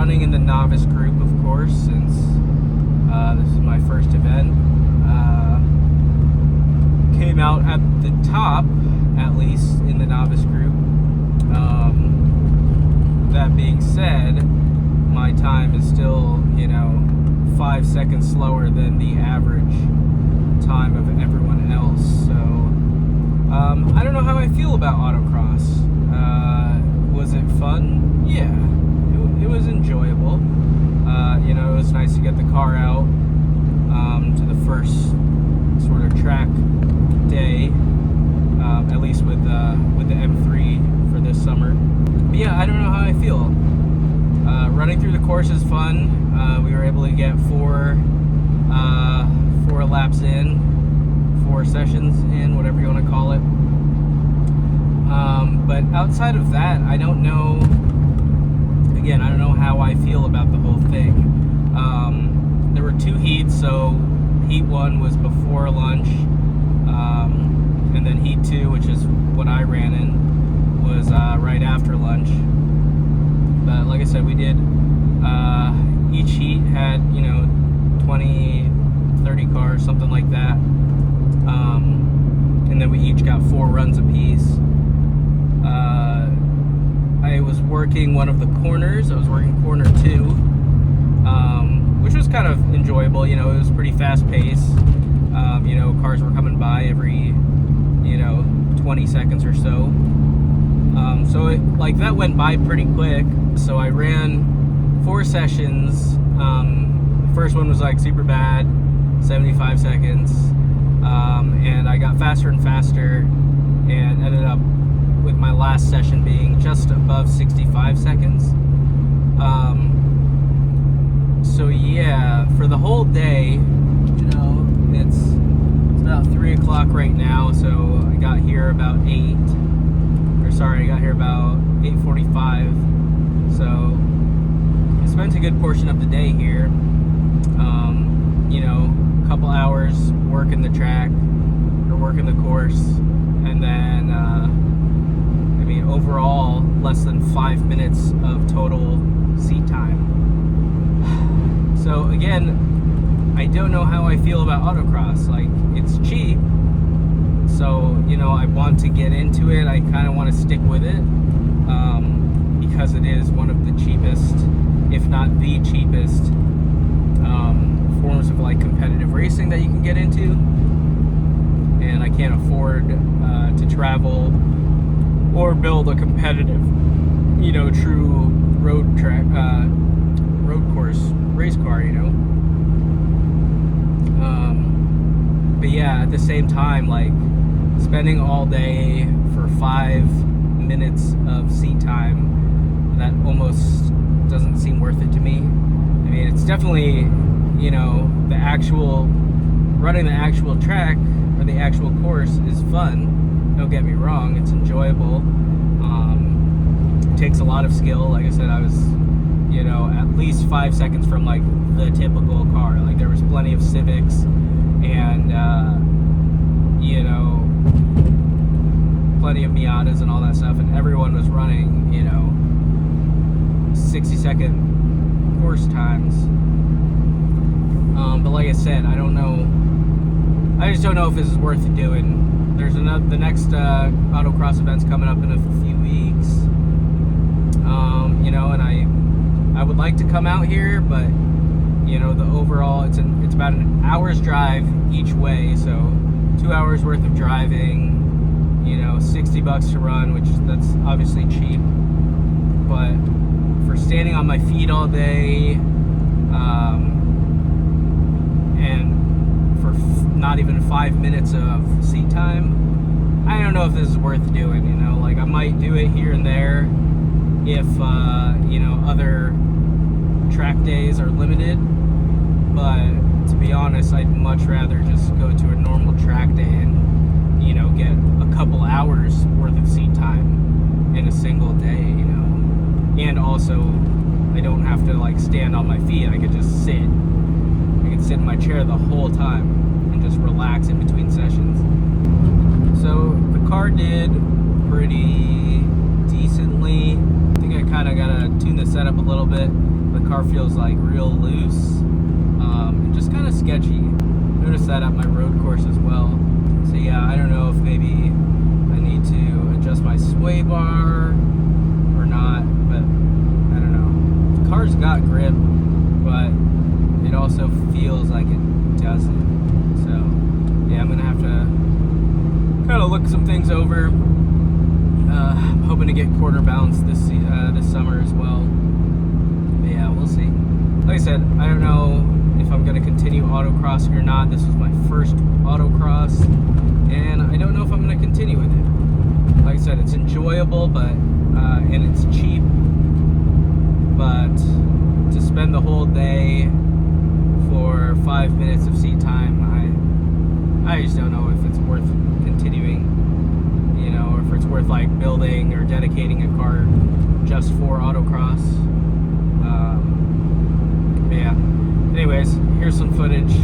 running in the novice group, of course, since this is my first event. Came out at the top, at least in the novice group. That being said, my time is still, 5 seconds slower than the average time of everyone else. So I don't know how I feel about autocross. Was it fun? Yeah, it was enjoyable. It was nice to get the car out to the first sort of track day, at least with the M3 for this summer. But yeah, I don't know how I feel. Running through the course is fun. We were able to get four laps in, 4 sessions in, whatever you want to call it. But outside of that, I don't know. Again, I don't know how I feel about the whole thing. There were 2 heats, so heat 1 was before lunch, and then heat 2, which is what I ran in, was right after lunch. But like I said, we did, each heat had, 20, 30 cars, something like that. And then we each got 4 runs apiece. I was working one of the corners. I was working corner 2, which was kind of enjoyable. It was pretty fast paced. Cars were coming by every, 20 seconds or so. So that went by pretty quick. So I ran 4 sessions. The first one was super bad, 75 seconds. And I got faster and faster and ended up with my last session being just above 65 seconds. So yeah, for the whole day, it's about 3 o'clock right now, so I got here about 8:45. So I spent a good portion of the day here. A couple hours working the track or working the course, and then overall less than 5 minutes of total seat time. So again, I don't know how I feel about autocross. It's cheap, so I want to get into it. I kind of want to stick with it, because it is one of the cheapest, if not the cheapest, forms of competitive racing that you can get into. And I can't afford to travel or build a competitive, true road course race car, But yeah, at the same time, spending all day for 5 minutes of seat time, that almost doesn't seem worth it to me. It's definitely, running the actual track or the actual course is fun. Don't get me wrong, it's enjoyable. It takes a lot of skill. Like I said, I was, at least 5 seconds from the typical car. There was plenty of Civics and plenty of Miatas and all that stuff, and everyone was running 60-second course times. But like I said, I don't know. I just don't know if this is worth doing. There's the next autocross event's coming up in a few weeks. And I would like to come out here, but the overall it's about an hour's drive each way, so 2 hours worth of driving. $60 to run, which that's obviously cheap, but for standing on my feet all day, and for not even 5 minutes of seat time, I don't know if this is worth doing. I might do it here and there if other track days are limited, but to be honest, I'd much rather just go to a normal track day and get a couple hours worth of seat time in a single day, and also I don't have to stand on my feet. I could just sit. I could sit in my chair the whole time and just relax in between sessions. So the car did pretty decently. I think I kind of got to tune the setup a little bit. The car feels like real loose, and just kind of sketchy. Noticed that at my road course as well. So yeah, I don't know if maybe I need to adjust my sway bar or not, but I don't know. The car's got grip, but it also feels like it doesn't. So yeah, I'm gonna have to kind of look some things over. I'm hoping to get quarter balance this summer as well. But yeah, we'll see. Like I said, I don't know if I'm gonna continue autocrossing or not. This was my first autocross, and I don't know if I'm gonna continue with it. Like I said, it's enjoyable, but and it's cheap. But to spend the whole day for 5 minutes of seat time, I just don't know if it's worth continuing, you know, or if it's worth like building or dedicating a car just for autocross. Yeah. Anyways, here's some footage